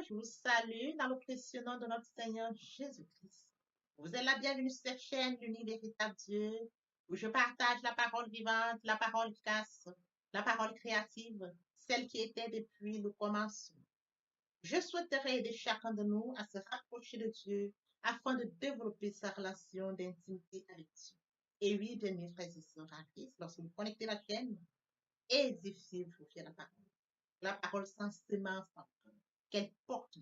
je vous salue dans le précieux nom de notre Seigneur Jésus-Christ. Vous êtes la bienvenue sur cette chaîne, l'unique véritable Dieu, où je partage la parole vivante, la parole casse, la parole créative, celle qui était depuis le commencement. Je souhaiterais aider chacun de nous à se rapprocher de Dieu afin de développer sa relation d'intimité avec Dieu. Et oui, bien mes frères et sœurs en Christ, lorsque vous connectez la chaîne, édifiez-vous sur la parole. La parole sans sémence, qu'elle porte.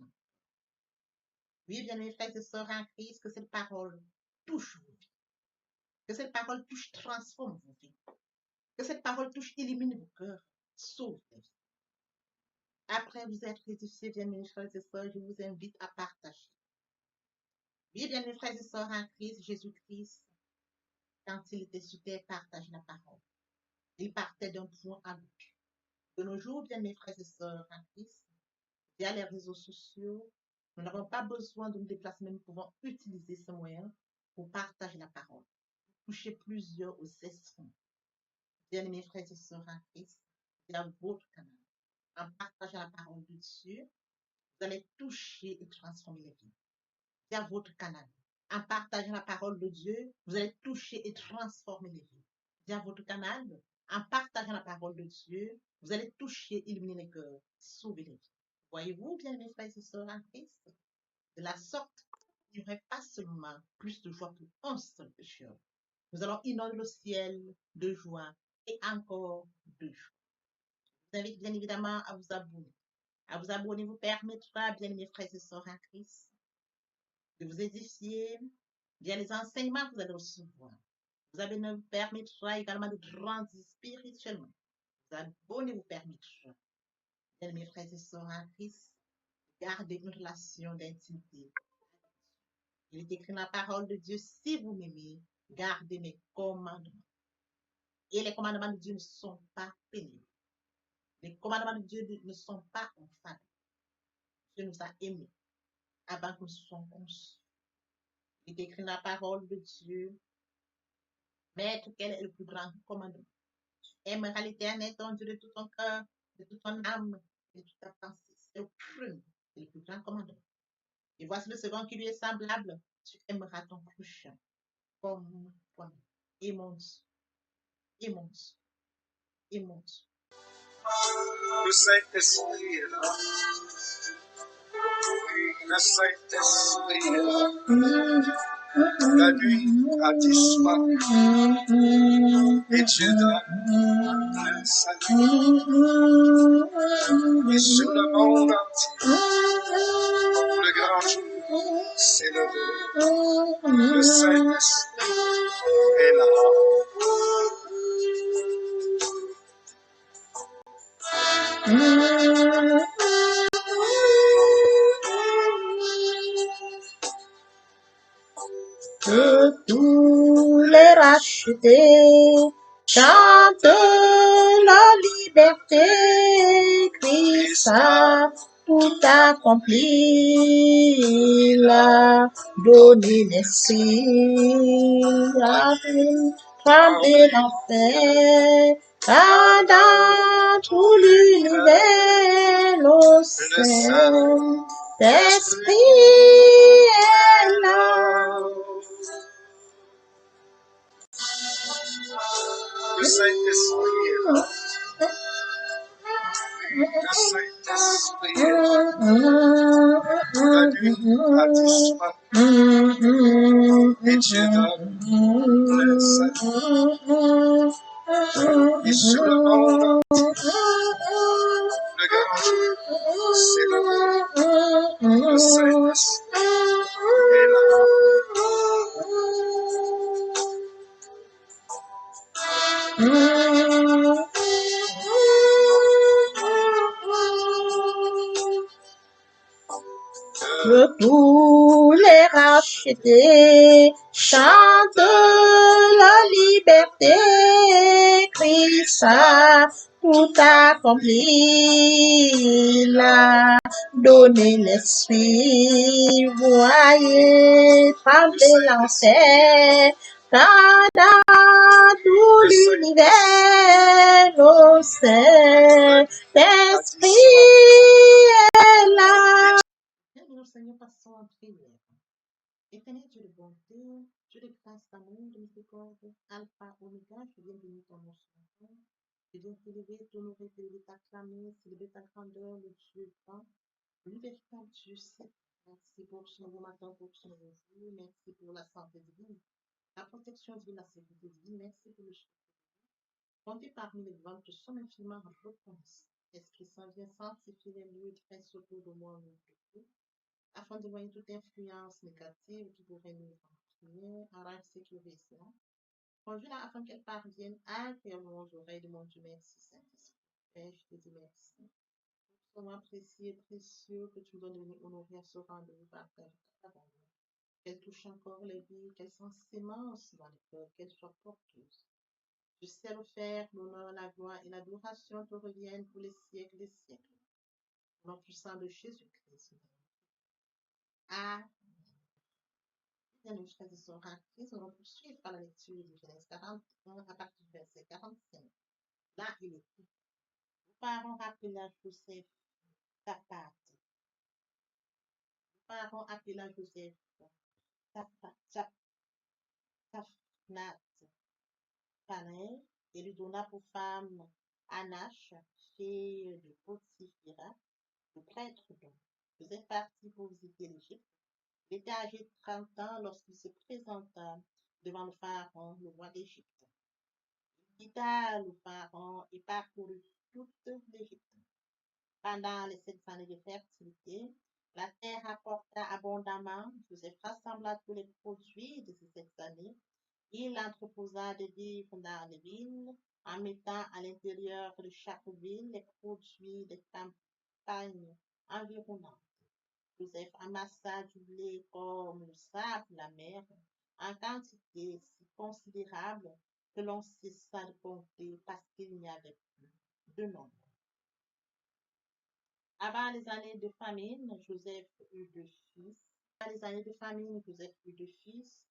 Oui, bien mes frères et sœurs en Christ, que cette parole touche vos vies. Que cette parole touche, transforme vos vies. Que cette parole touche, illumine vos cœurs, sauve les vies. Après vous être édifiés, bien mes frères et sœurs, je vous invite à partager. Oui, bien mes frères et sœurs en Christ, Jésus-Christ, quand il était sur terre, partage la parole. Il partait d'un point à l'autre. De nos jours, bien mes frères et sœurs en Christ, via les réseaux sociaux, nous n'avons pas besoin de nous déplacer, mais nous pouvons utiliser ce moyen pour partager la parole, toucher plusieurs aux esprits. Bien-aimés frères et sœurs en Christ, via votre canal, en partageant la parole de Dieu, vous allez toucher et transformer les vies. Via votre canal, en partageant la parole de Dieu, vous allez toucher et transformer les vies. Via votre canal, en partageant la parole de Dieu, vous allez toucher, illuminer les cœurs, sauver les vies. Voyez-vous, bien mes frères et sœurs en Christ, de la sorte, il n'y aurait pas seulement plus de joie pour un seul pécheur. Nous allons inonder le ciel de joie et encore de joie. Je vous invite bien évidemment à vous abonner. À vous abonner vous permettra, bien mes frères et sœurs en Christ, de vous édifier via les enseignements que vous allez recevoir. Vous abonner vous permettra également de grandir spirituellement. Vous abonner vous permettra, bien mes frères et sœurs en Christ, garder une relation d'intimité. Il est écrit dans la parole de Dieu, si vous m'aimez, gardez mes commandements. Et les commandements de Dieu ne sont pas pénibles. Les commandements de Dieu ne sont pas infâmes. Dieu nous a aimés avant que nous soyons conçus. Il est écrit dans la parole de Dieu, Maître, quel est le plus grand commandement? Tu aimeras l'Éternel, ton Dieu, de tout ton cœur, de toute ton âme, de toute ta pensée. C'est le premier, c'est le plus grand commandement. Et voici le second qui lui est semblable. Tu aimeras ton prochain comme toi-même. Et mon Dieu, et mon Dieu, et mon Dieu. Le Saint-Esprit est là. Le Saint-Esprit est là. La nuit a disparu et Dieu donne le salut. Et sur le monde entier, le grand jour s'est levé. Le Saint-Esprit est là. Que tous les rachetés chantent la liberté, Christ a tout accompli, il a donné l'esprit, a tremblé l'enfer, car dans tout l'univers, le Saint-Esprit est là. Le Saint-Esprit est là. Le Saint-Esprit est là. La nuit a disparu et Dieu donne le salut. Et sur le monde entier, le grand jour s'est levé. Le Saint-Esprit est là. Que tous les rachetés chantent la liberté, Christ a tout accompli, il a donné l'esprit, voyez trembler l'enfer, car dans tout l'univers, le Saint-Esprit est là. Seigneur, passons en prière. Éternel Dieu de bonté, Dieu de grâce, d'amour, de miséricorde, Alpha, Oméga, je viens bénir ton nom ce matin. Je viens t'élever, t'honorer, t'élever, t'acclamer, célébrer ta grandeur, le Dieu grand, le véritable Dieu saint. Merci pour ce nouveau matin, pour ce nouveau jour. Merci pour la santé divine, la protection divine, la sécurité divine. Merci pour le choix. Comptez parmi les vivants que sont infiniment reconnaissants. Esprit Saint, viens sanctifier les lieux très autour de moi, au nom de Dieu, afin d'éloigner toute influence négative qui pourrait nous entraîner, arrache sécuriser cela. Conduis-la afin qu'elle parvienne à faire aux oreilles de mon Dieu. Merci, Saint-Esprit. Père, je te dis merci. Pour ce moment précieux et précieux que tu me donnes de venir honorer à ce rendez-vous partage ta parole. Qu'elle touche encore les vies, qu'elle s'en sémence dans les cœurs, qu'elle soit porteuse. Je sais le faire, l'honneur, la gloire et l'adoration te reviennent pour les siècles des siècles. Au nom puissant de Jésus-Christ. Amen. Bien, mes frères et sœurs en Christ, on va poursuivre par la lecture de Genèse 41 à partir du verset 45. Là, il est dit, vos parents appela Joseph Tapat. Vos parents appela Joseph Taphnat Paner et lui donna pour femme Anash, fille de Potiphera, le prêtre donc. Joseph partit pour visiter l'Égypte. Il était âgé de 30 ans lorsqu'il se présenta devant le pharaon, le roi d'Égypte. Il quitta le pharaon et parcourut toute l'Égypte. Pendant les 7 années de fertilité, la terre apporta abondamment. Joseph rassembla tous les produits de ces 7 années. Il entreposa des vivres dans les villes, en mettant à l'intérieur de chaque ville les produits des campagnes environnantes. Joseph amassa du blé comme le sable de la mer, en quantité si considérable que l'on cessa de compter parce qu'il n'y avait plus de nombre. Avant les années de famine, Joseph eut deux fils. Avant les années de famine, Joseph eut deux fils,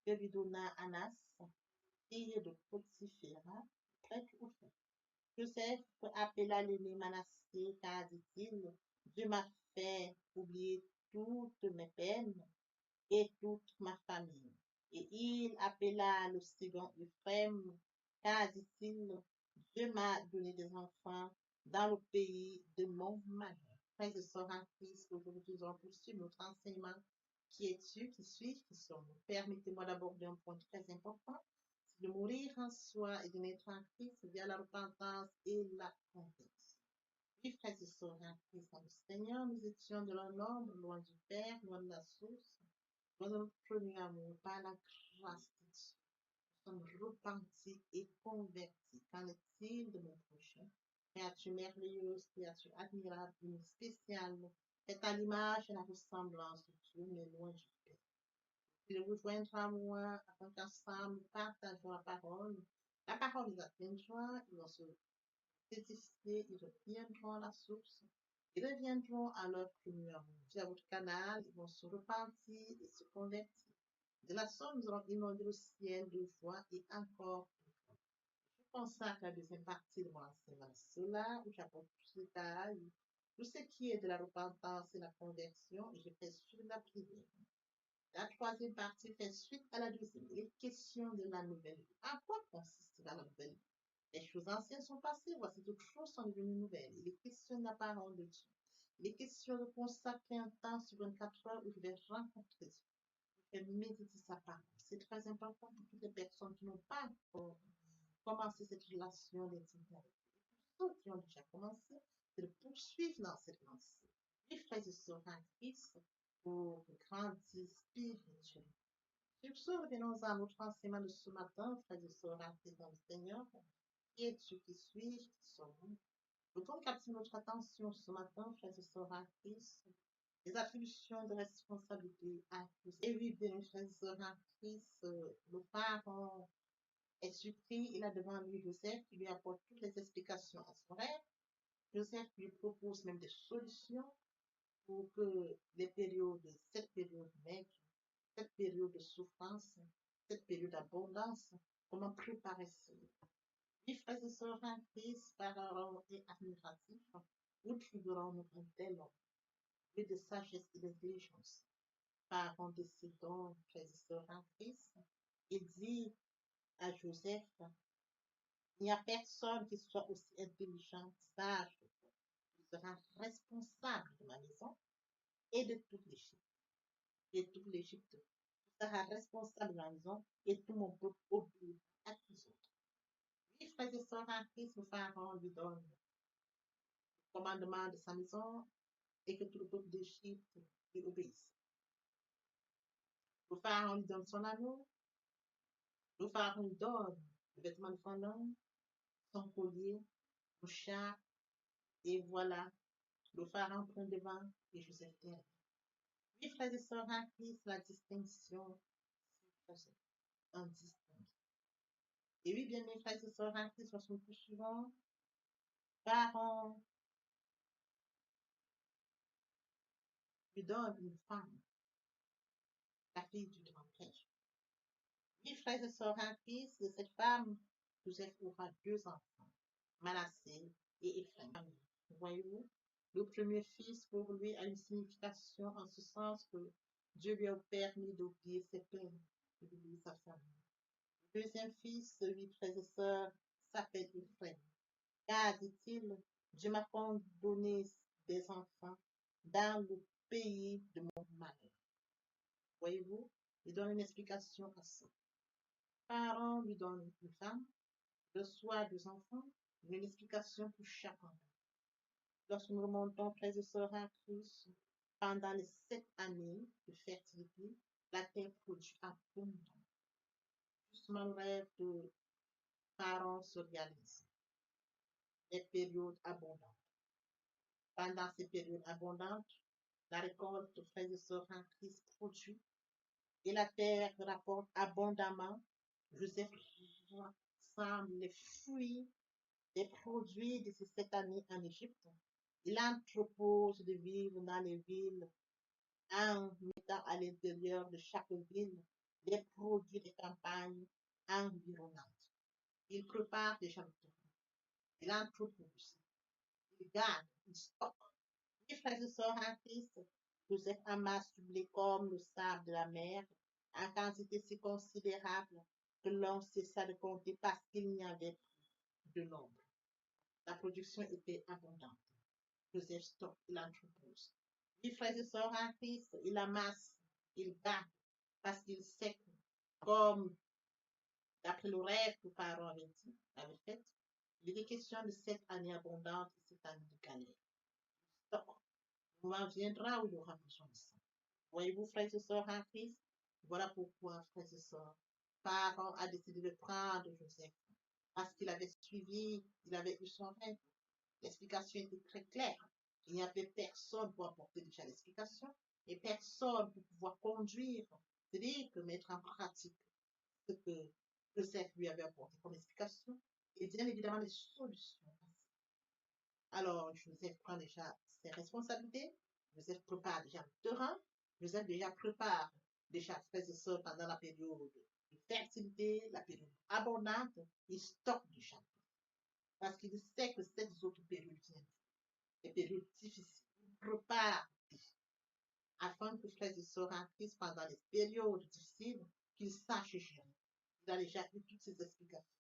que lui donna Anas, fille de Potiphéra, prêtre au fait. Joseph appela l'aîné Manassé, car dit-il, Dieu m'a fait oublier toutes mes peines et toute ma famille. Et il appela le second Euphrem, car dit-il, Dieu m'a donné des enfants dans le pays de mon malheur. Frères et sœurs en Christ, aujourd'hui, nous allons poursuivre notre enseignement. Qui es-tu, qui suis-je, qui sommes-nous? Permettez-moi d'aborder un point très important, c'est de mourir en soi et de naître en Christ via la repentance et la conversion. Oui, frères et sœurs en Christ, dans le Seigneur, nous étions de l'un homme, loin du Père, loin de la source, loin de notre premier amour, par la grâce de Dieu. Nous sommes repentis et convertis. Qu'en est-il de mon prochain? Créature merveilleuse, créature admirable, une spéciale, faite à l'image et la ressemblance de Dieu, mais loin du Père. Il rejoindre à moi afin qu'ensemble nous partageons la parole les atteindra, ils vont se édifier, ils reviendront à la source, ils reviendront à leur premier amour. Via votre canal, ils vont se repentir et se convertir. De la sorte, nous allons inonder le ciel de joie et encore de joie. Je consacre la deuxième partie de mon enseignement à cela, où j'apporte plus de détails, tout ce qui est de la repentance et la conversion, et je fais suivre la prière. La troisième partie fait suite à la deuxième. Il est question de la nouvelle vie. À quoi consistera la nouvelle vie? Les choses anciennes sont passées, voici toutes choses sont devenues nouvelles. Il est question de la parole de Dieu. Il est question de consacrer un temps sur 24 heures où je vais rencontrer Dieu. Je vais méditer sa parole. C'est très important pour toutes les personnes qui n'ont pas encore commencé cette relation d'intimité avec Dieu. Pour ceux qui ont déjà commencé, c'est de poursuivre dans cette lancée. Les frères et sœurs en Christ, pour grandir spirituellement. Sur ce, revenons à notre enseignement de ce matin, frères et sœurs en Christ dans le Seigneur. Qui es-tu, qui suis-je, qui sommes-nous? Voulons capter notre attention ce matin, frères et sœurs en Christ, les attributions de responsabilité à Christ. Et oui, bien, frères et sœurs en Christ, le parent est surpris, il a devant lui Joseph qui lui apporte toutes les explications à son rêve. Joseph lui propose même des solutions pour que cette période maigre, cette période de souffrance, cette période d'abondance, comment préparer cela. Les frères et sœurs en Christ, parents et admiratifs, où trouverons-nous un tel homme? et de sagesse et d'intelligence. Parents décédant, frères et sœurs en Christ, il dit à Joseph, il n'y a personne qui soit aussi intelligent, sage, qui sera responsable de ma maison et de toute l'Égypte. Et toute l'Égypte sera responsable de la maison et tout mon peuple obéira à tous autres. Oui, frères et sœurs en Christ, le Pharaon lui donne le commandement de sa maison et que tout le peuple d'Égypte lui obéisse. Le Pharaon lui donne son anneau, le Pharaon lui donne le vêtement de son homme, son collier, le chat, et voilà, le Pharaon prend devant et Joseph est. Oui, frères et sœurs en Christ, la distinction, c'est Joseph, en distingue. Et oui, bien mes frères et sœurs en Christ, lorsque le plus souvent, Pharaon lui donne une femme, la fille du grand père. Oui, frères et sœurs en Christ, de cette femme, Joseph aura deux enfants, Manassé et Ephraim. Voyez-vous, le premier fils pour lui a une signification en ce sens que Dieu lui a permis d'oublier ses peines et d'oublier sa famille. Le deuxième fils, celui frères et sœurs, s'appelle Ephraim. Car, dit-il, Dieu m'a donné des enfants dans le pays de mon malheur. Voyez-vous, il donne une explication à ça. Pharaon lui donne une femme, reçoit deux enfants, il y a une explication pour chacun. Lorsque nous remontons, frères et sœurs en Christ, pendant les 7 années de fertilité, la terre produit abondamment. Justement, le rêve de Pharaon se réalise. Les périodes abondantes. Pendant ces périodes abondantes, la récolte, frères et sœurs en Christ, produit et la terre rapporte abondamment. Joseph rassemble les fruits des produits de ces 7 années en Égypte. Il entrepose de vivre dans les villes en mettant à l'intérieur de chaque ville les produits des campagnes environnantes. Il prépare déjà le terrain. Il entrepose. Il garde. Il stocke. Les frères et sœurs en Christ, Joseph amasse du blé comme le sable de la mer, en quantité si considérable que l'on cessa de compter parce qu'il n'y avait plus de nombre. La production était abondante. Joseph stocke, il entrepose. Les frères et sœurs en Christ, il amasse, il garde, parce qu'il sait que, comme d'après le rêve que Pharaon avait fait, il était question de 7 années abondantes et 7 années de galère. Stocke. Le moment viendra où il y aura besoin de ça. Voyez-vous, frères et sœurs en Christ, voilà pourquoi, frères et sœurs, Pharaon a décidé de prendre Joseph, parce qu'il avait suivi, il avait eu son rêve. L'explication était très claire. Il n'y avait personne pour apporter déjà l'explication et personne pour pouvoir conduire, c'est-à-dire que mettre en pratique ce que Joseph lui avait apporté comme explication et bien évidemment des solutions. Alors, Joseph prend déjà ses responsabilités, Joseph prépare déjà le terrain, Joseph déjà prépare déjà frères et sœurs pendant la période de fertilité, la période abondante, il stocke du chapeau. Parce qu'il sait que cette autres périodes viennent, des périodes difficiles. Il prépare afin que frères et sœurs en Christ pendant les périodes difficiles, qu'ils sachent gérer. Il a déjà eu toutes ces explications.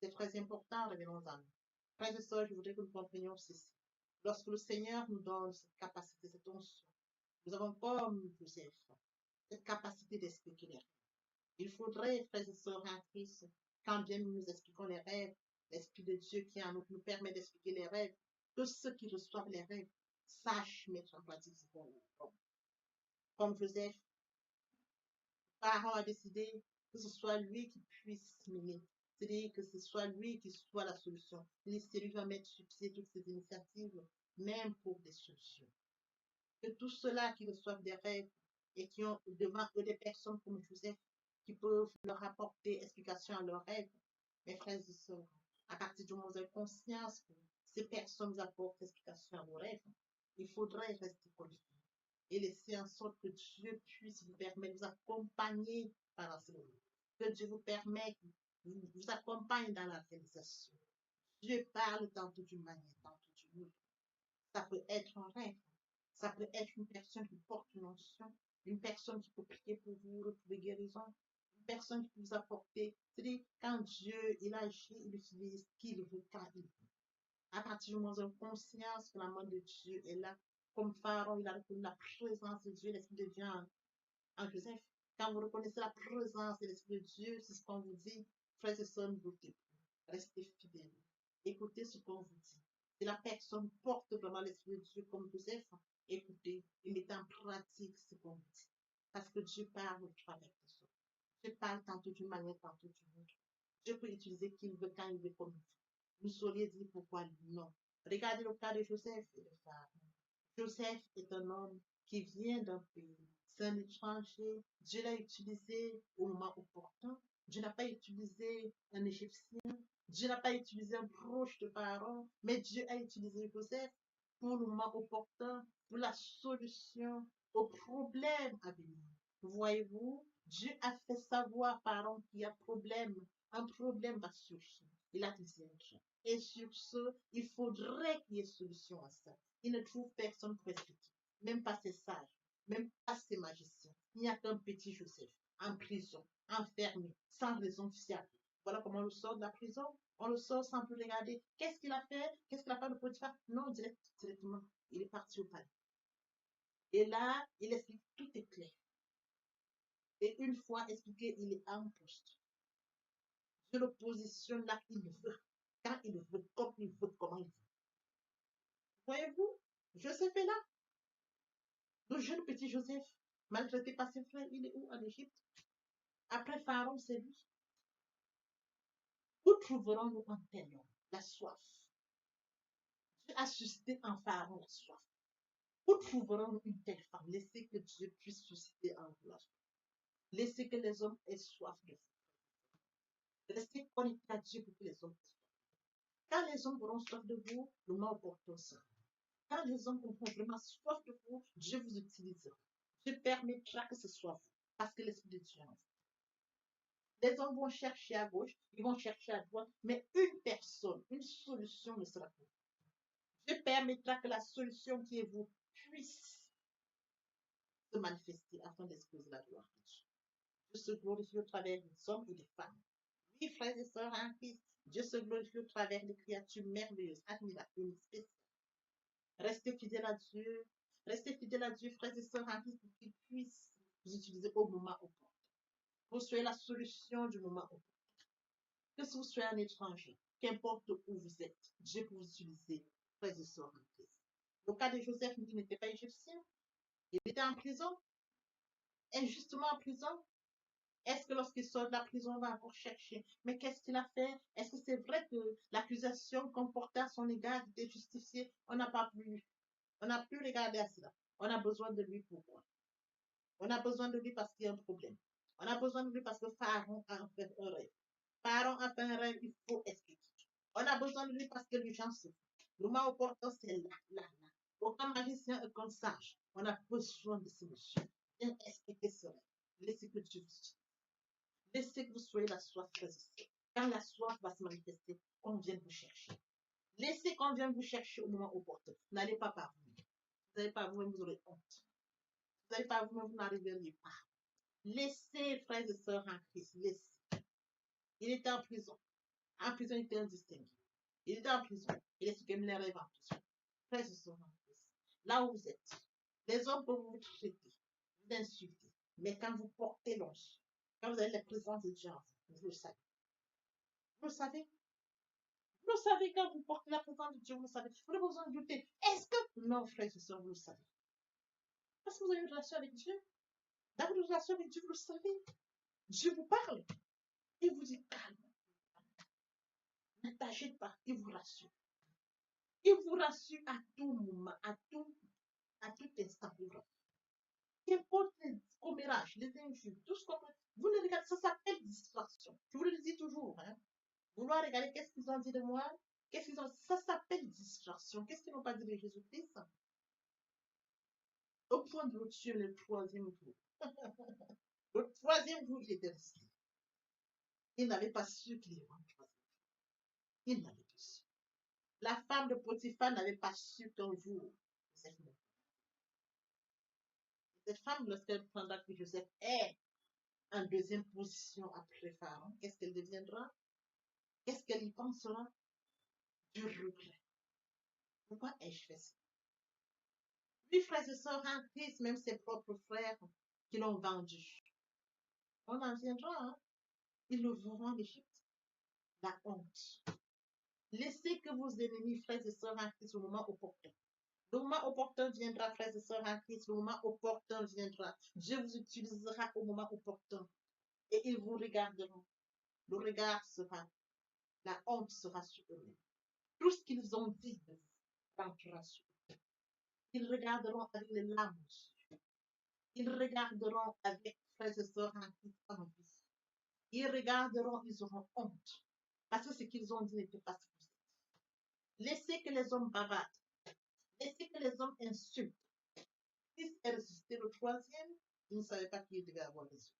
C'est très important, revenons-en nous. Frères et sœurs, je voudrais que nous comprenions ceci. Lorsque le Seigneur nous donne cette capacité, cette onction, nous avons comme Joseph cette capacité d'expliquer les rêves. Il faudrait, frères et sœurs en Christ, quand bien nous expliquons les rêves, l'Esprit de Dieu qui en nous nous permet d'expliquer les rêves, que ceux qui reçoivent les rêves sachent mettre en pratique ce qu'on leur donne. Comme Joseph, Pharaon a décidé que ce soit lui qui puisse mener, c'est-à-dire que ce soit lui qui soit la solution. C'est lui qui va mettre sur pied toutes ces initiatives, même pour des solutions. Que tous ceux-là qui reçoivent des rêves et qui ont devant eux des personnes comme Joseph, qui peuvent leur apporter explication à leurs rêves, mes frères et sœurs, à partir du moment où vous avez conscience que ces personnes vous apportent explication à vos rêves, il faudrait rester connecté et laisser en sorte que Dieu puisse vous permettre de vous accompagner pendant ce moment. Que Dieu vous permette, vous accompagne dans la réalisation. Dieu parle tantôt d'une manière, tantôt d'une autre. Ça peut être un rêve, Ça peut être une personne qui porte une onction, une personne qui peut prier pour vous, retrouver guérison, une personne qui peut vous apporter. C'est-à-dire, quand Dieu, il agit, il utilise qui il veut, quand il veut. À partir du moment où on a conscience que la main de Dieu est là, comme Pharaon, il a reconnu la présence de Dieu, l'Esprit de Dieu en Joseph. Quand vous reconnaissez la présence de l'Esprit de Dieu, c'est ce qu'on vous dit, frères et sœurs, ne votez plus. Restez fidèles. Écoutez ce qu'on vous dit. Si la personne porte vraiment l'Esprit de Dieu comme Joseph, écoutez et mettez en pratique ce qu'on vous dit. Parce que Dieu parle au travers de ça. Dieu parle tantôt d'une manière, tantôt d'une autre. Dieu peut utiliser qui il veut, quand il veut, comme il veut. Vous sauriez dire pourquoi non. Regardez le cas de Joseph et de Pharaon. Joseph est un homme qui vient d'un pays. C'est un étranger. Dieu l'a utilisé au moment opportun. Dieu n'a pas utilisé un Égyptien. Dieu n'a pas utilisé un proche de Pharaon, mais Dieu a utilisé Joseph pour le moment opportun, pour la solution au problème à venir. Voyez-vous, Dieu a fait savoir à Pharaon qu'il y a un problème va surgir. Il a dit et sur ce, il faudrait qu'il y ait solution à ça. Il ne trouve personne pour expliquer, même pas ses sages, même pas ses magiciens. Il n'y a qu'un petit Joseph, en prison, enfermé, sans raison fiable. Voilà comment on le sort de la prison. On le sort sans plus regarder. Qu'est-ce qu'il a fait? Qu'est-ce qu'il a fait de Potiphar? Non, directement, il est parti au palais. Et là, il explique, tout est clair. Et une fois expliqué, il est en poste. Dieu le positionne là qu'il veut, quand il veut, comme il veut, comment il veut. Voyez-vous, Joseph est là. Le jeune petit Joseph, maltraité par ses frères, il est où en Égypte? Après Pharaon, c'est lui. Où trouverons-nous un tel homme? La soif. Dieu a suscité en Pharaon la soif. Où trouverons-nous une telle femme? Laissez que Dieu puisse susciter en vous la soif. Laissez que les hommes aient soif de vous. Restez connectés à Dieu pour que les hommes aient soif. Quand les hommes auront soif de vous, le mal opportun sera. Quand les hommes auront vraiment soif de vous, Dieu vous utilisera. Dieu permettra que ce soit vous. Parce que l'Esprit de Dieu est en vous. Les hommes vont chercher à gauche, ils vont chercher à droite, mais une personne, une solution ne sera pas. Dieu permettra que la solution qui est vous puisse se manifester afin d'exposer la gloire de Dieu. Dieu se glorifie au travers des hommes et des femmes. Oui, frères et sœurs en Christ, Dieu se glorifie au travers des créatures merveilleuses, admirables, spéciales. Restez fidèles à Dieu. Restez fidèles à Dieu, frères et sœurs en Christ, pour qu'il puisse vous utiliser au moment opportun. Vous soyez la solution du moment opportun. Que si vous soyez un étranger, qu'importe où vous êtes, Dieu peut vous utiliser, frères et sœurs en Christ. Le cas de Joseph, il n'était pas égyptien. Il était en prison, injustement en prison. Est-ce que lorsqu'il sort de la prison, on va encore chercher? Mais qu'est-ce qu'il a fait? Est-ce que c'est vrai que l'accusation qu'on portait à son égard était justifiée? On n'a pas pu. On n'a plus regardé à cela. On a besoin de lui pourquoi? On a besoin de lui parce qu'il y a un problème. On a besoin de lui parce que Pharaon a fait un rêve. Pharaon a fait un rêve, il faut expliquer. On a besoin de lui parce que l'urgence. Le moment opportun, c'est là, là, là. Aucun magicien, aucun sage. On a besoin de ces messieurs. Viens expliquer cela. Laissez que Dieu vous dise. Laissez que vous soyez la soif résistée. Quand la soif va se manifester, on vient vous chercher. Laissez qu'on vienne vous chercher au moment opportun. N'allez pas par vous. Vous n'allez pas vous-même, vous aurez honte. Vous n'allez pas vous-même, vous n'arriveriez pas. Laissez, frères et sœurs en Christ, laissez. Il était en prison. En prison, il était indistingué. Il était en prison. Il expliquait les rêves en prison. Frères et sœurs en Christ, là où vous êtes, les hommes peuvent vous traiter, vous insulter. Mais quand vous portez l'onction, quand vous avez la présence de Dieu en vous, vous le savez. Vous le savez. Vous le savez quand vous portez la présence de Dieu, vous le savez. Vous n'avez pas besoin de douter. Est-ce que... Non, frères et sœurs, vous le savez. Parce que vous avez une relation avec Dieu. Dans votre relation avec Dieu, vous le savez. Dieu vous parle. Il vous dit calme. Ne t'agite pas. Il vous rassure. Il vous rassure à tout moment, à tout instant. Qu'importe les commérages, les injures, tout ce qu'on peut. Vous ne regardez, ça s'appelle distraction. Je vous le dis toujours. Hein. Vouloir regarder qu'est-ce qu'ils ont dit de moi. Qu'est-ce qu'ils ont. Ça s'appelle distraction. Qu'est-ce qu'ils n'ont pas dit de Jésus-Christ? Au point de le tuer le troisième jour. Le troisième jour, il était resté. Il n'avait pas su qu'il y aurait un troisième jour. Il n'avait pas su. La femme de Potiphar n'avait pas su qu'un jour, Cette femme, lorsqu'elle prendra que Joseph est en deuxième position après Pharaon, qu'est-ce qu'elle deviendra? Qu'est-ce qu'elle y pensera? Du regret. Pourquoi ai-je fait ça? Lui, frères et sœurs en Christ, même ses propres frères qui l'ont vendu. On en viendra, hein? Ils le verront en Égypte. La honte. Laissez que vos ennemis, frères et sœurs en Christ, au moment opportun. Le moment opportun viendra, frères et sœurs en Christ. Le moment opportun viendra. Dieu vous utilisera au moment opportun. Et ils vous regarderont. Le regard sera, la honte sera sur eux. Tout ce qu'ils ont dit de vous rentrera sur eux. Ils regarderont avec les larmes. Ils regarderont avec, frères et sœurs en Christ, envie. Ils regarderont, ils auront honte. Parce que ce qu'ils ont dit n'était pas ce que c'est. Laissez que les hommes bavardent. Laissez que les hommes insultent. Christ est ressuscité le troisième, il ne savait pas qui devait avoir les yeux.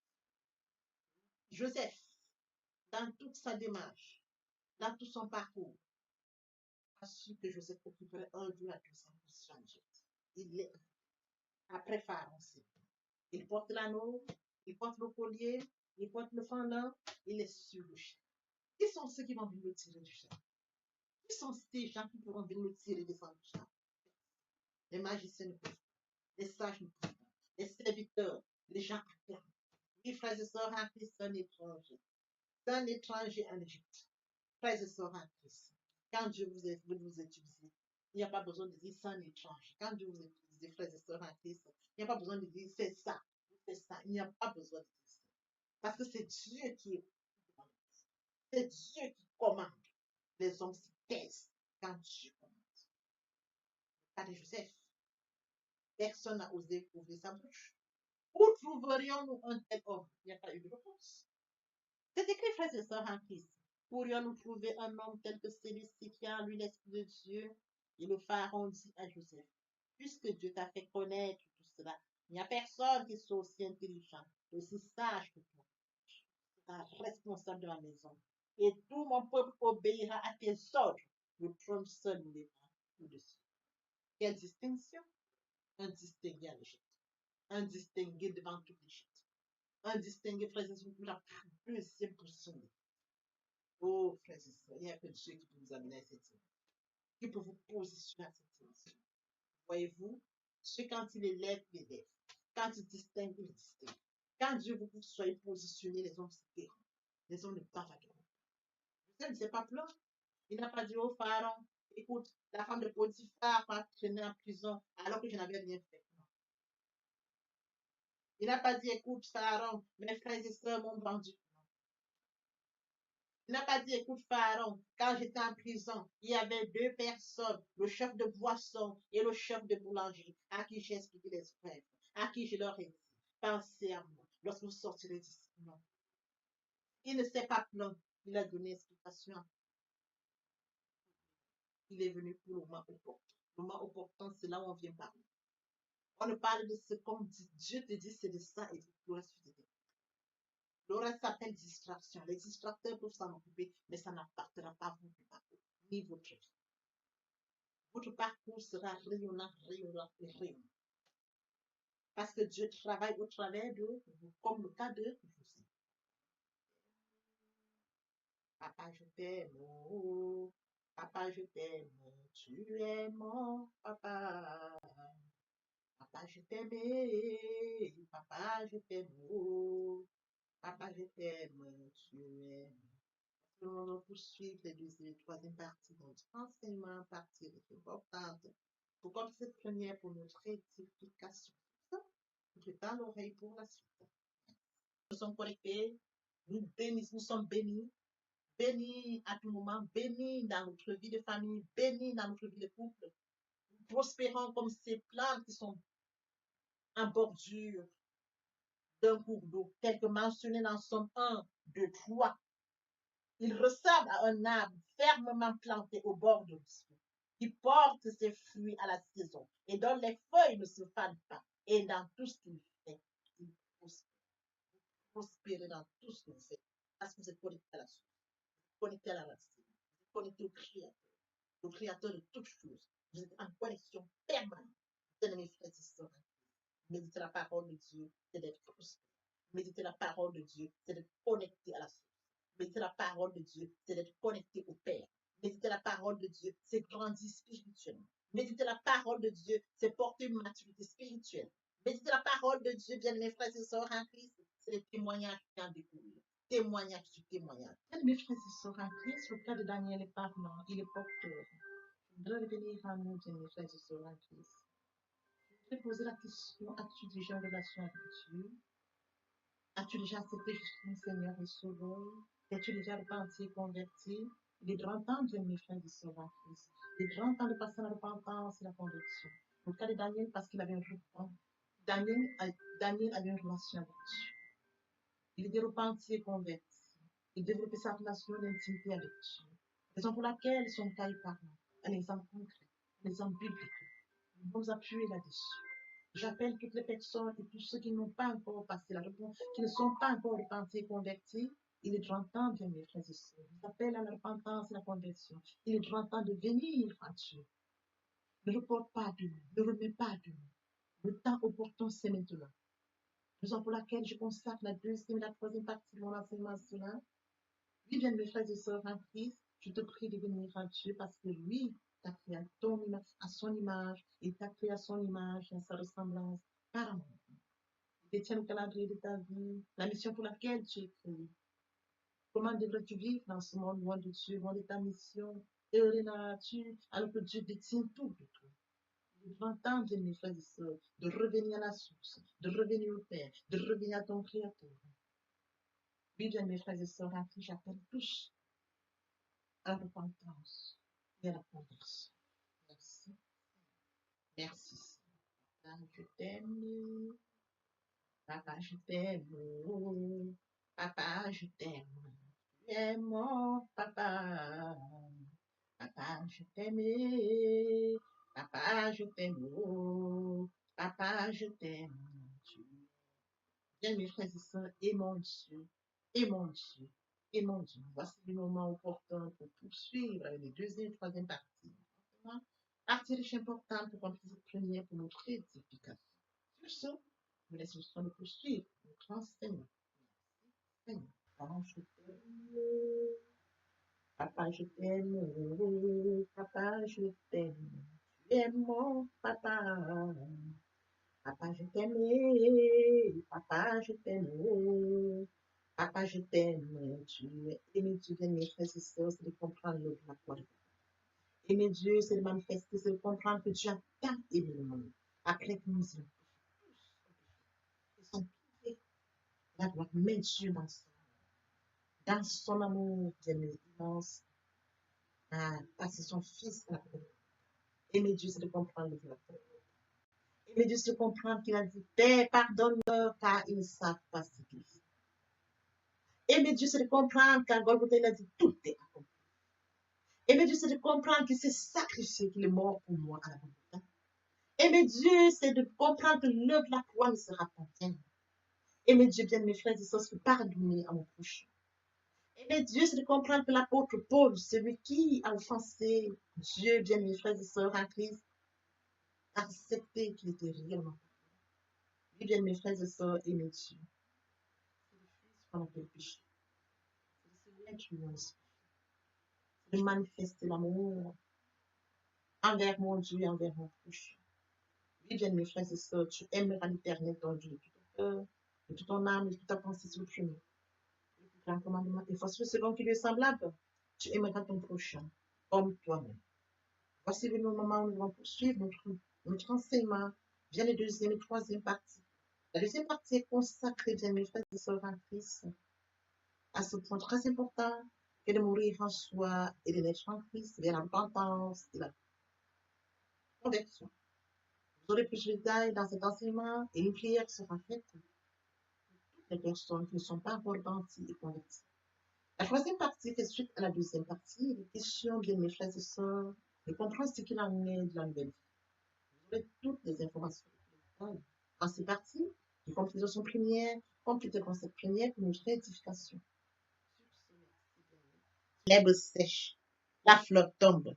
Joseph, dans toute sa démarche, dans tout son parcours, a su que Joseph occuperait un jour la deuxième position en Égypte. Il l'est. Après Pharaon aussi. Il porte l'anneau, il porte le collier, il porte le fendant, il est sur le champ. Qui sont ceux qui vont venir le tirer du champ? Qui sont ces gens qui pourront venir le tirer du champ? Les magiciens ne peuvent pas. Les sages ne peuvent pas. Les serviteurs, les gens acclament. Oui, frères et sœurs en Christ, c'est un étranger. C'est un étranger en Égypte. Frères et sœurs en Christ. Quand Dieu vous utilise, il n'y a pas besoin de dire c'est un étranger. Quand Dieu vous utilise, frères et sœurs en Christ, il n'y a pas besoin de dire c'est ça, c'est ça. Il n'y a pas besoin de dire ça. Parce que c'est Dieu qui est. C'est Dieu qui commande. Les hommes se taisent quand Dieu commande. Pas de Joseph. Personne n'a osé ouvrir sa bouche. Où trouverions-nous un tel homme? Il n'y a pas eu de réponse. C'est écrit, frères et sœurs en Christ. Pourrions-nous trouver un homme tel que celui-ci qui a en lui l'Esprit de Dieu? Et le Pharaon dit à Joseph, puisque Dieu t'a fait connaître tout cela, il n'y a personne qui soit aussi intelligent, aussi sage que toi. Tu seras responsable de la maison. Et tout mon peuple obéira à tes ordres. Le trône seul nous lèvera au-dessus. Quelle distinction? Un distingué à l'Égypte. Un distingué devant toute l'Égypte. Un distingué, frères et sœurs, pour la deuxième position. Oh, frères et sœurs, il n'y a que Dieu qui peut vous amener à cette dimension, qui peut vous positionner à cette dimension. Voyez-vous, Dieu, quand il élève, il élève. Quand il distingue, il distingue. Quand Dieu veut que vous soyez positionné, les hommes se tairont. Les hommes ne bavarderont pas. Dieu ne s'est pas plaint. Il n'a pas dit au Pharaon, écoute, la femme de Potiphar m'a traîné en prison alors que je n'avais rien fait. Non. Il n'a pas dit, écoute, Pharaon, mes frères et sœurs m'ont vendu. Il n'a pas dit, écoute, Pharaon, quand j'étais en prison, il y avait deux personnes, le chef de boisson et le chef de boulangerie, à qui j'ai expliqué les frères, à qui je leur ai dit, pensez à moi lorsque vous sortirez d'ici. Non. Il ne s'est pas plaint, il a donné explication. Il est venu pour le moment opportun. Le moment opportun, c'est là où on vient parler. On ne parle de ce qu'on dit. Dieu te dit, c'est de ça et tout le reste, tu te dis. Le reste s'appelle distraction. Les distracteurs peuvent s'en occuper, mais ça n'appartient pas à vous, ni votre vie. Votre parcours sera rayonnant, rayonnant et rayonnant. Parce que Dieu travaille au travers de vous, comme le cas de Joseph. Papa, je t'aime. Oh, papa, je t'aime. Tu es mon papa. Papa, je t'aime. Papa, je t'aime. Oh, papa, je t'aime. Tu es. Nous allons poursuivre les deuxième et troisième partie de notre enseignement, partie est importante. Pour comme cette première pour notre édification. Je tends l'oreille pour la suite. Nous sommes connectés, nous bénissons, nous sommes bénis, bénis à tout moment, bénis dans notre vie de famille, bénis dans notre vie de couple. Nous prospérons comme ces plantes qui sont en bordure d'un cours d'eau, tel que mentionné dans Somme 1, 2, 3. Il ressemble à un arbre fermement planté au bord de l'eau, qui porte ses fruits à la saison et dont les feuilles ne se fanent pas. Et dans tout ce qu'il fait, il prospère dans tout ce que vous faites. Parce que vous êtes connecté à la source, connecté à la racine, vous êtes connecté au Créateur de toutes choses. Vous êtes en connexion permanente. Bien-aimés frères et sœurs, Méditer la parole de Dieu, c'est d'être prospère. Méditer la parole de Dieu, c'est d'être connecté à la source. Méditer la parole de Dieu, c'est d'être connecté au Père. Méditer la parole de Dieu, c'est grandir spirituellement. Méditer la parole de Dieu, c'est porter une maturité spirituelle. Méditer la parole de Dieu, bien mes frères et sœurs en Christ, c'est les témoignages qui en découlent. Témoignage sur témoignage. Bien mes frères et sœurs en Christ, le cas de Daniel est parlant, il est porteur. Je voudrais revenir à nous, bien mes frères et sœurs en Christ. Je voudrais poser la question, as-tu déjà une relation avec Dieu? As-tu déjà accepté Jésus comme Seigneur et Sauveur? Es-tu déjà repenti et converti? Il est grand temps, bien mes frères et sœurs en Christ. Il est grand temps de passer la repentance et la conversion. Dans le cas de Daniel, parce qu'il avait un repent. Daniel avait une relation avec Dieu. Il était repenti et converti. Il développait sa relation d'intimité avec Dieu. Raison pour laquelle son cas est parlant. Un exemple concret, un exemple biblique. Nous pouvons appuyer là-dessus. J'appelle toutes les personnes et tous ceux qui n'ont pas encore passé la repentance, qui ne sont pas encore repentis et convertis. Il est grand temps, bien mes frères et sœurs. J'appelle à la repentance et la conversion. Il est grand temps de venir à Dieu. Ne reporte pas demain, ne remets pas demain. Le temps opportun, c'est maintenant. Raison pour laquelle je consacre la deuxième et la troisième partie de mon enseignement à cela. Oui, bien mes frères et sœurs en Christ, je te prie de venir à Dieu parce que lui t'a créé à son image, il t'a créé à son image et à sa ressemblance par amour. Il détient le calendrier de ta vie, la mission pour laquelle tu es créé. Comment devrais-tu vivre dans ce monde loin de Dieu, loin de ta mission, heureux dans la nature, alors que Dieu détient tout de toi? Il est grand temps, bien mes frères et sœurs, de revenir à la source, de revenir au Père, de revenir à ton Créateur. Oui, bien mes frères et sœurs, en qui j'appelle tous à la repentance et à la conversion. Merci. Merci. Papa, je t'aime. Papa, je t'aime. Papa, je t'aime. Tu es mon papa. Papa, je t'aime. Papa, je t'aime. Papa, je t'aime. Bien, mes frères et sœurs, et mon Dieu, et mon Dieu, et mon Dieu. Voici le moment opportun pour poursuivre avec les deuxième et troisième parties. Partie riche importante pour compléter cette première pour notre édification. Sur ce, nous laissons le temps de poursuivre notre enseignement. Seigneur, papa, je t'aime. Papa, je t'aime. Papa, je t'aime. Tu es mon papa. Papa, je t'aime. Papa, je t'aime. Papa, je t'aime. Tu es aimé, tu viens, mes frères et sœurs, c'est de comprendre le la foi. Aimer Dieu, c'est de manifester, c'est de comprendre que Dieu a tant aimé le monde. Après que nous sommes tous, ils sont tous la gloire, mais Dieu dans son amour, bien immense, a passé son Fils à la croix. Aimer Dieu, c'est de comprendre le la foi. Aimer Dieu, c'est de comprendre qu'il a dit, Père, pardonne-leur, car ils ne savent pas ce qu'ils font. Aimer Dieu, c'est de comprendre qu'à Golgotha, il a dit, tout est accompli. Aimer Dieu, c'est de comprendre qu'il s'est sacrifié, qu'il est mort pour moi à la Golgotha. Aimer Dieu, c'est de comprendre que l'œuvre de la croix ne sera pas vaine. Aimer Dieu, bien mes frères et sœurs, c'est pardonner à mon prochain. Aimer Dieu, c'est de comprendre que l'apôtre Paul, celui qui a offensé Dieu, bien mes frères et sœurs en Christ, a accepté qu'il était réellement. Oui, bien mes frères et sœurs, aimer Dieu. C'est le Fils qu'on appelle péché. C'est le Seigneur qui nous inspire. C'est de manifester l'amour envers mon Dieu et envers mon prochain. Oui, bien mes frères et sœurs, tu aimeras l'Éternel ton Dieu de tout ton cœur, de toute ton âme, de toute ta pensée sur le chemin. Le grand commandement est facile selon qu'il est semblable. Tu aimeras ton prochain comme toi-même. Voici le moment où nous allons poursuivre notre enseignement via les deuxième et troisième parties. La deuxième partie est consacrée, bien mes frères et sœurs en Christ, à ce point très important que de mourir en soi et de naître en Christ, vers la repentance et la conversion. Vous aurez plus de détails dans cet enseignement et une prière sera faite pour toutes les personnes qui ne sont pas encore repenties et converties. La troisième partie fait suite à la deuxième partie. Les questions, bien mes frères et sœurs, de comprendre ce qu'il en est de la nouvelle vie. Vous aurez toutes les informations. Dans ces parties, les complétations premières, compléter le concept première pour notre édification. L'herbe sèche, la flotte tombe,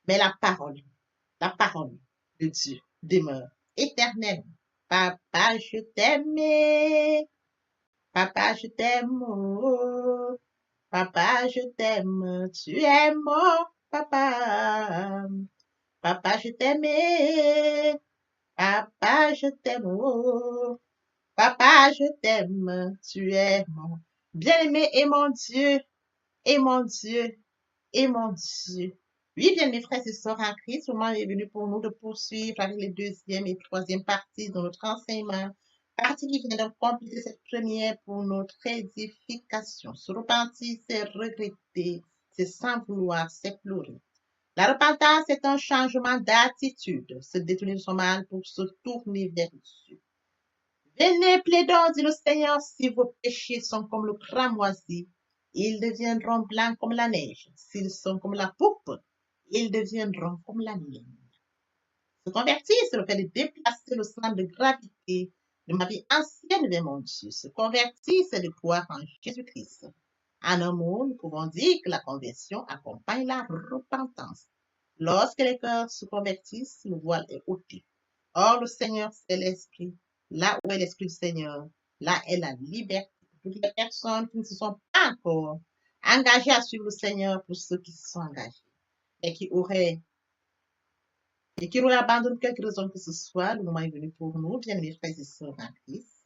mais la parole de Dieu demeure éternelle. Papa, je t'aime. Papa, je t'aime. Oh. Papa, je t'aime. Tu es mon papa. Papa, je t'aime. Papa, je t'aime. Oh. Papa, je t'aime. Tu es mon bien-aimé et mon Dieu. Et mon Dieu. Et mon Dieu. Oui, bien, mes frères et sœurs en Christ, le moment est venu pour nous de poursuivre avec les deuxième et troisième parties de notre enseignement. Partie qui vient de compléter cette première pour notre édification. Se repentir, c'est regretter, c'est sans vouloir, c'est pleurer. La repentance est un changement d'attitude, se détourner de son mal pour se tourner vers Dieu. Venez, plaidons, dit le Seigneur, si vos péchés sont comme le cramoisi, ils deviendront blancs comme la neige. S'ils sont comme la pourpre, ils deviendront comme la laine. Se convertir, c'est le fait de déplacer le centre de gravité de ma vie ancienne vers mon Dieu. Se convertir, c'est de croire en Jésus-Christ. En un mot, nous pouvons dire que la conversion accompagne la repentance. Lorsque les cœurs se convertissent, le voile est ôté. Or, le Seigneur, c'est l'Esprit. Là où est l'Esprit du Seigneur, là est la liberté. Pour toutes les personnes qui ne se sont pas encore engagées à suivre le Seigneur, pour ceux qui se sont engagés et qui auraient abandonné quelque raison que ce soit, le moment est venu pour nous, bien mes frères et sœurs en Christ,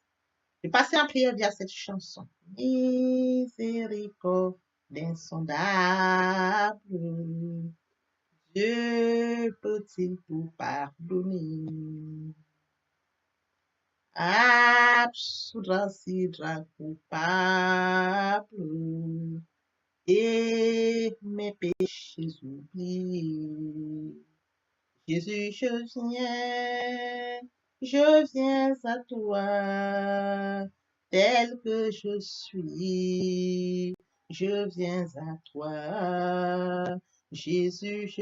de passer en prière via cette chanson. Miséricorde insondable, Dieu peut-il tout pardonner? Absoudre si coupable et mes péchés oubliés. Jésus, je viens à toi, tel que je suis. Je viens à toi, Jésus,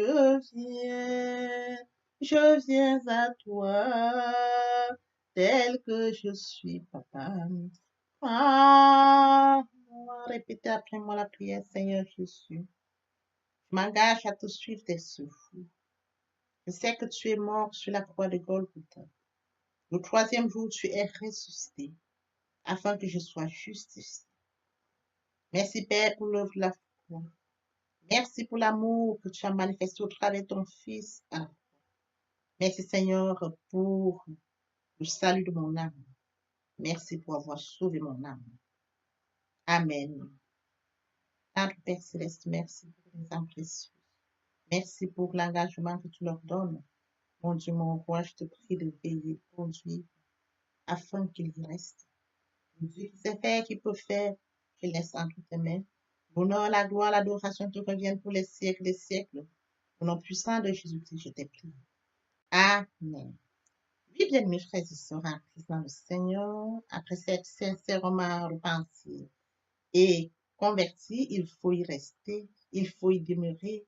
je viens à toi, tel que je suis, papa. Ah, répétez après moi la prière, Seigneur Jésus. Je m'engage à te suivre tes souffles. Je sais que tu es mort sur la croix de Golgotha. Le troisième jour, tu es ressuscité afin que je sois justifié. Merci, Père, pour l'œuvre de la foi. Merci pour l'amour que tu as manifesté au travers de ton Fils. Merci, Seigneur, pour le salut de mon âme. Merci pour avoir sauvé mon âme. Amen. Notre Père Céleste, merci pour les âmes précieuses. Merci pour l'engagement que tu leur donnes. Mon Dieu, mon roi, je te prie de veiller, de conduire, afin qu'ils y restent. Dieu qui sait faire, qui peut faire, je laisse entre tes mains. L'honneur, la gloire, l'adoration te reviennent pour les siècles des siècles. Au nom puissant de Jésus-Christ, je t'ai prié. Amen. Oui, bien, mes frères et sœurs en Christ dans le Seigneur, après s'être sincèrement repenti et converti, il faut y rester, il faut y demeurer.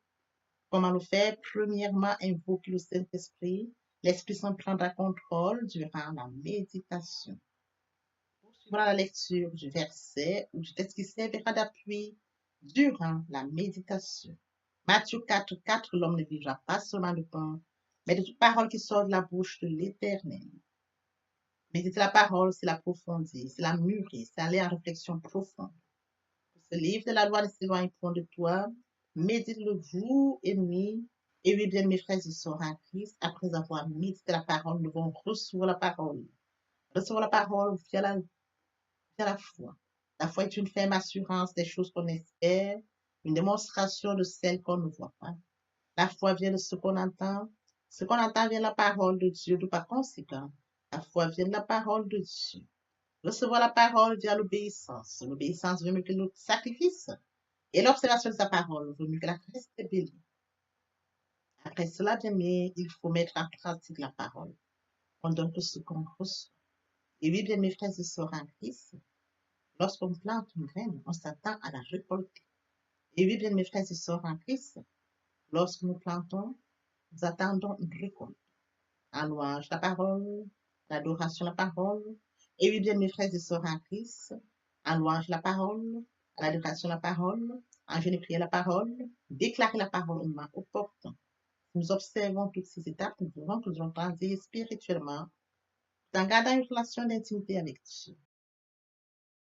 Comment le faire? Premièrement, invoquer le Saint-Esprit. L'Esprit Saint prendra contrôle durant la méditation. Poursuivre la lecture du verset ou du texte qui servira d'appui durant la méditation. Matthieu 4, 4, l'homme ne vivra pas seulement de pain, mais de toute parole qui sort de la bouche de l'Éternel. Méditer la parole, c'est l'approfondir, c'est la mûrir, c'est aller en réflexion profonde. Ce livre de la loi ne s'éloigne point de toi, médite-le jour et nuit. Et oui, bien, mes frères et sœurs en Christ, après avoir médité la parole, nous devons recevoir la parole. Recevoir la parole via la foi. La foi est une ferme assurance des choses qu'on espère, une démonstration de celles qu'on ne voit pas. La foi vient de ce qu'on entend. Ce qu'on entend vient de la parole de Dieu, de par conséquent. La foi vient de la parole de Dieu. Recevoir la parole via l'obéissance. L'obéissance veut mieux que le sacrifice. Et l'observation de sa parole vaut mieux que la rébellion. Après cela, bien aimé, il faut mettre en pratique la parole. On donne tout ce qu'on reçoit. Et oui, bien mes frères et sœurs en Christ, lorsqu'on plante une graine, on s'attend à la récolter. Et oui, bien mes frères et sœurs en Christ, lorsque nous plantons, nous attendons une récolte. En louange la parole, l'adoration la parole. Et oui, bien mes frères et sœurs en Christ, en louange la parole, à l'adoration la parole, en jeûne et prière la parole, déclarer la parole au moment opportun. Nous observons toutes ces étapes, nous verrons que nous allons grandir spirituellement en gardant une relation d'intimité avec Dieu.